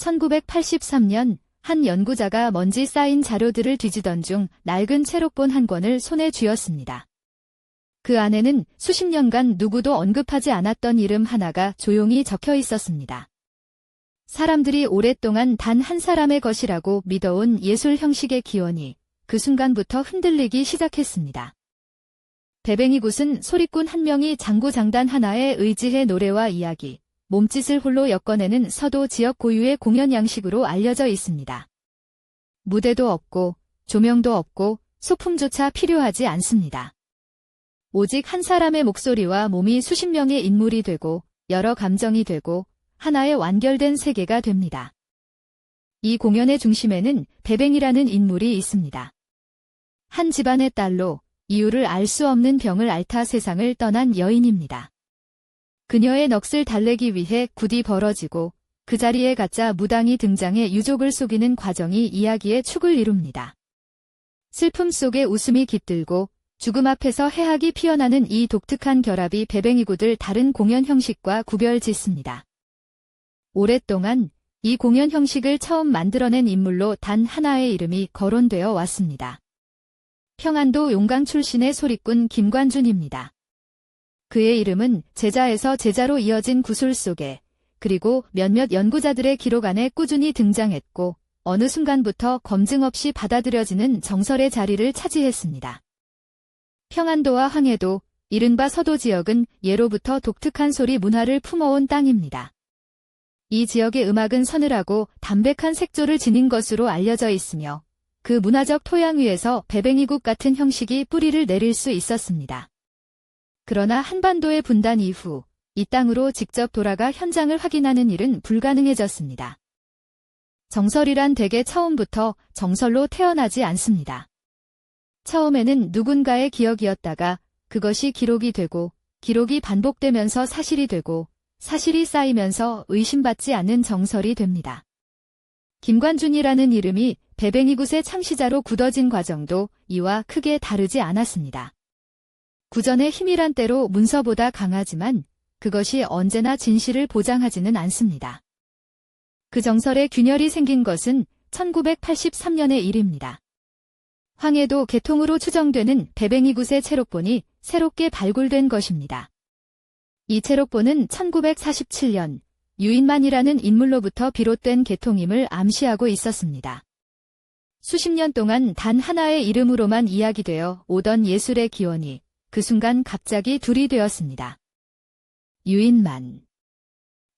1983년 한 연구자가 먼지 쌓인 자료들을 뒤지던 중 낡은 채록본 한 권을 손에 쥐었습니다. 그 안에는 수십 년간 누구도 언급하지 않았던 이름 하나가 조용히 적혀 있었습니다. 사람들이 오랫동안 단 한 사람의 것이라고 믿어온 예술 형식의 기원이 그 순간부터 흔들리기 시작했습니다. 배뱅이굿은 소리꾼 한 명이 장구장단 하나에 의지해 노래와 이야기, 몸짓을 홀로 엮어내는 서도 지역 고유의 공연 양식으로 알려져 있습니다. 무대도 없고 조명도 없고 소품조차 필요하지 않습니다. 오직 한 사람의 목소리와 몸이 수십 명의 인물이 되고 여러 감정이 되고 하나의 완결된 세계가 됩니다. 이 공연의 중심에는 배뱅이라는 인물이 있습니다. 한 집안의 딸로 이유를 알 수 없는 병을 앓다 세상을 떠난 여인입니다. 그녀의 넋을 달래기 위해 굿이 벌어지고 그 자리에 가짜 무당이 등장해 유족을 속이는 과정이 이야기의 축을 이룹니다. 슬픔 속에 웃음이 깃들고 죽음 앞에서 해악이 피어나는 이 독특한 결합이 배뱅이굿을 다른 공연 형식과 구별짓습니다. 오랫동안 이 공연 형식을 처음 만들어낸 인물로 단 하나의 이름이 거론되어 왔습니다. 평안도 용강 출신의 소리꾼 김관준입니다. 그의 이름은 제자에서 제자로 이어진 구술 속에 그리고 몇몇 연구자들의 기록 안에 꾸준히 등장했고 어느 순간부터 검증 없이 받아들여지는 정설의 자리를 차지했습니다. 평안도와 황해도, 이른바 서도 지역은 예로부터 독특한 소리 문화를 품어온 땅입니다. 이 지역의 음악은 서늘하고 담백한 색조를 지닌 것으로 알려져 있으며 그 문화적 토양 위에서 배뱅이굿 같은 형식이 뿌리를 내릴 수 있었습니다. 그러나 한반도의 분단 이후 이 땅으로 직접 돌아가 현장을 확인하는 일은 불가능해졌습니다. 정설이란 대개 처음부터 정설로 태어나지 않습니다. 처음에는 누군가의 기억이었다가 그것이 기록이 되고 기록이 반복되면서 사실이 되고 사실이 쌓이면서 의심받지 않는 정설이 됩니다. 김관준이라는 이름이 배뱅이굿의 창시자로 굳어진 과정도 이와 크게 다르지 않았습니다. 구전의 힘이란 때로 문서보다 강하지만 그것이 언제나 진실을 보장하지는 않습니다. 그 정설에 균열이 생긴 것은 1983년의 일입니다. 황해도 계통으로 추정되는 배뱅이굿의 채록본이 새롭게 발굴된 것입니다. 이 채록본은 1947년 유인만이라는 인물로부터 비롯된 계통임을 암시하고 있었습니다. 수십 년 동안 단 하나의 이름으로만 이야기되어 오던 예술의 기원이 그 순간 갑자기 둘이 되었습니다. 유인만.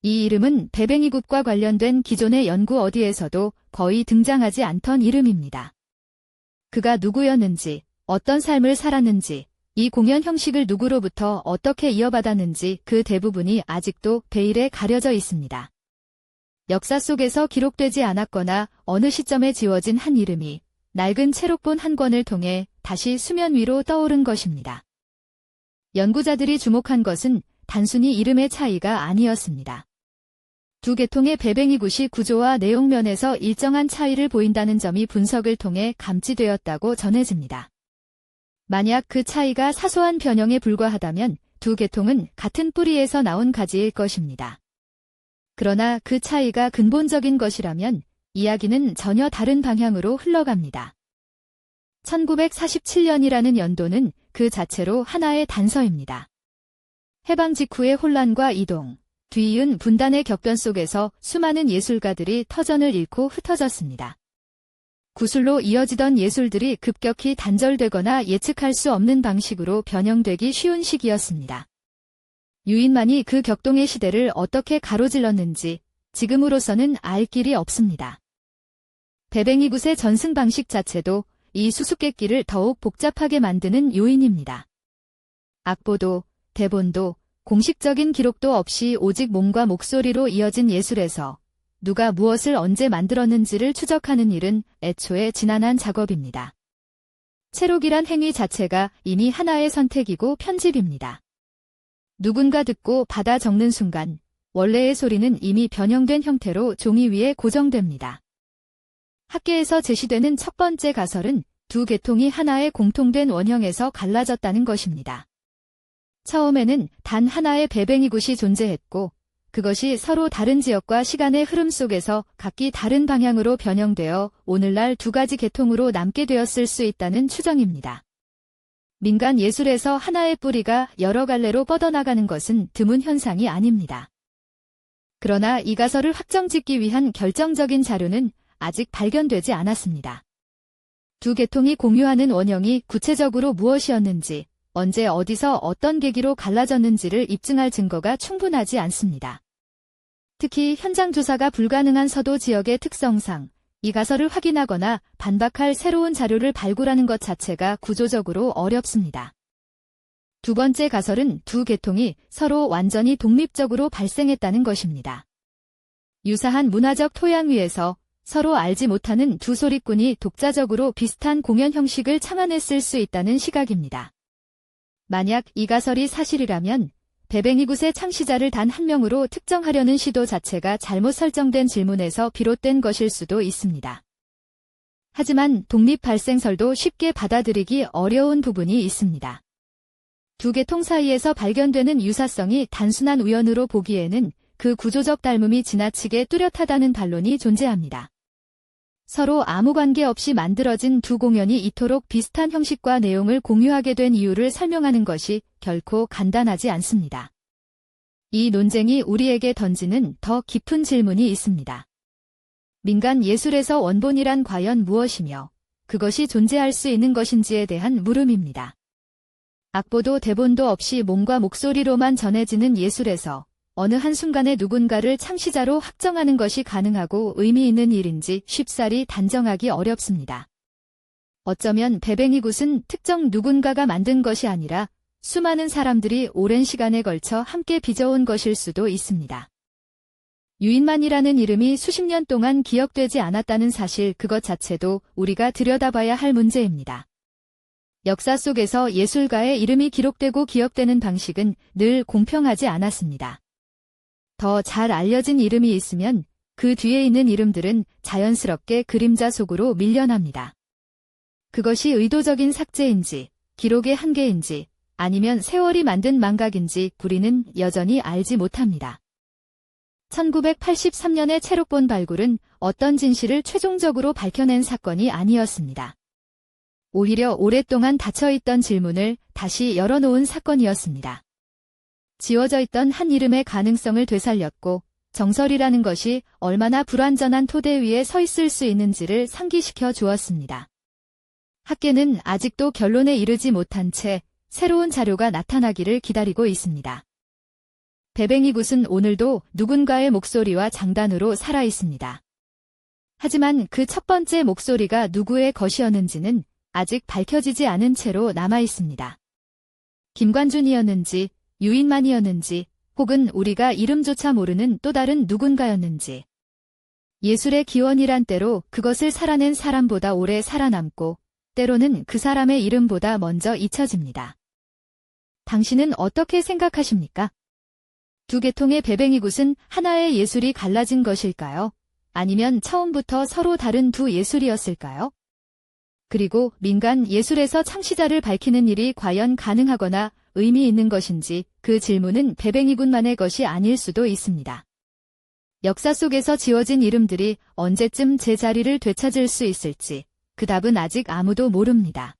이 이름은 배뱅이굿과 관련된 기존의 연구 어디에서도 거의 등장하지 않던 이름입니다. 그가 누구였는지, 어떤 삶을 살았는지, 이 공연 형식을 누구로부터 어떻게 이어받았는지 그 대부분이 아직도 베일에 가려져 있습니다. 역사 속에서 기록되지 않았거나 어느 시점에 지워진 한 이름이 낡은 채록본 한 권을 통해 다시 수면 위로 떠오른 것입니다. 연구자들이 주목한 것은 단순히 이름의 차이가 아니었습니다. 두 계통의 배뱅이굿이 구조와 내용 면에서 일정한 차이를 보인다는 점이 분석을 통해 감지되었다고 전해집니다. 만약 그 차이가 사소한 변형에 불과하다면 두 계통은 같은 뿌리에서 나온 가지일 것입니다. 그러나 그 차이가 근본적인 것이라면 이야기는 전혀 다른 방향으로 흘러갑니다. 1947년이라는 연도는 그 자체로 하나의 단서입니다. 해방 직후의 혼란과 이동, 뒤이은 분단의 격변 속에서 수많은 예술가들이 터전을 잃고 흩어졌습니다. 구술로 이어지던 예술들이 급격히 단절되거나 예측할 수 없는 방식으로 변형되기 쉬운 시기였습니다. 유인만이 그 격동의 시대를 어떻게 가로질렀는지 지금으로서는 알 길이 없습니다. 배뱅이굿의 전승 방식 자체도 이 수수께끼를 더욱 복잡하게 만드는 요인입니다. 악보도, 대본도, 공식적인 기록도 없이 오직 몸과 목소리로 이어진 예술에서 누가 무엇을 언제 만들었는지를 추적하는 일은 애초에 지난한 작업입니다. 채록이란 행위 자체가 이미 하나의 선택이고 편집입니다. 누군가 듣고 받아 적는 순간 원래의 소리는 이미 변형된 형태로 종이 위에 고정됩니다. 학계에서 제시되는 첫 번째 가설은 두 계통이 하나의 공통된 원형에서 갈라졌다는 것입니다. 처음에는 단 하나의 배뱅이굿이 존재했고 그것이 서로 다른 지역과 시간의 흐름 속에서 각기 다른 방향으로 변형되어 오늘날 두 가지 계통으로 남게 되었을 수 있다는 추정입니다. 민간 예술에서 하나의 뿌리가 여러 갈래로 뻗어나가는 것은 드문 현상이 아닙니다. 그러나 이 가설을 확정짓기 위한 결정적인 자료는 아직 발견되지 않았습니다. 두 계통이 공유하는 원형이 구체적으로 무엇이었는지, 언제 어디서 어떤 계기로 갈라졌는지를 입증할 증거가 충분하지 않습니다. 특히 현장 조사가 불가능한 서도 지역의 특성상 이 가설을 확인하거나 반박할 새로운 자료를 발굴하는 것 자체가 구조적으로 어렵습니다. 두 번째 가설은 두 계통이 서로 완전히 독립적으로 발생했다는 것입니다. 유사한 문화적 토양 위에서 서로 알지 못하는 두 소리꾼이 독자적으로 비슷한 공연 형식을 창안했을 수 있다는 시각입니다. 만약 이 가설이 사실이라면 베뱅이굿의 창시자를 단 한 명으로 특정하려는 시도 자체가 잘못 설정된 질문에서 비롯된 것일 수도 있습니다. 하지만 독립 발생설도 쉽게 받아들이기 어려운 부분이 있습니다. 두 계통 사이에서 발견되는 유사성이 단순한 우연으로 보기에는 그 구조적 닮음이 지나치게 뚜렷하다는 반론이 존재합니다. 서로 아무 관계 없이 만들어진 두 공연이 이토록 비슷한 형식과 내용을 공유하게 된 이유를 설명하는 것이 결코 간단하지 않습니다. 이 논쟁이 우리에게 던지는 더 깊은 질문이 있습니다. 민간 예술에서 원본이란 과연 무엇이며 그것이 존재할 수 있는 것인지에 대한 물음입니다. 악보도 대본도 없이 몸과 목소리로만 전해지는 예술에서 어느 한순간에 누군가를 창시자로 확정하는 것이 가능하고 의미 있는 일인지 쉽사리 단정하기 어렵습니다. 어쩌면 베뱅이굿은 특정 누군가가 만든 것이 아니라 수많은 사람들이 오랜 시간에 걸쳐 함께 빚어온 것일 수도 있습니다. 유인만이라는 이름이 수십 년 동안 기억되지 않았다는 사실 그것 자체도 우리가 들여다봐야 할 문제입니다. 역사 속에서 예술가의 이름이 기록되고 기억되는 방식은 늘 공평하지 않았습니다. 더 잘 알려진 이름이 있으면 그 뒤에 있는 이름들은 자연스럽게 그림자 속으로 밀려납니다. 그것이 의도적인 삭제인지, 기록의 한계인지, 아니면 세월이 만든 망각인지 우리는 여전히 알지 못합니다. 1983년의 체록본 발굴은 어떤 진실을 최종적으로 밝혀낸 사건이 아니었습니다. 오히려 오랫동안 닫혀있던 질문을 다시 열어놓은 사건이었습니다. 지워져 있던 한 이름의 가능성을 되살렸고 정설이라는 것이 얼마나 불완전한 토대 위에 서 있을 수 있는지를 상기시켜 주었습니다. 학계는 아직도 결론에 이르지 못한 채 새로운 자료가 나타나기를 기다리고 있습니다. 베뱅이굿은 오늘도 누군가의 목소리와 장단으로 살아 있습니다. 하지만 그 첫 번째 목소리가 누구의 것이었는지는 아직 밝혀지지 않은 채로 남아 있습니다. 김관준이었는지, 유인만이었는지, 혹은 우리가 이름조차 모르는 또 다른 누군가였는지. 예술의 기원이란 때로 그것을 살아낸 사람보다 오래 살아남고, 때로는 그 사람의 이름보다 먼저 잊혀집니다. 당신은 어떻게 생각하십니까? 두 계통의 베뱅이굿은 하나의 예술이 갈라진 것일까요? 아니면 처음부터 서로 다른 두 예술이었을까요? 그리고 민간 예술에서 창시자를 밝히는 일이 과연 가능하거나 의미 있는 것인지 그 질문은 베뱅이굿만의 것이 아닐 수도 있습니다. 역사 속에서 지워진 이름들이 언제쯤 제자리를 되찾을 수 있을지 그 답은 아직 아무도 모릅니다.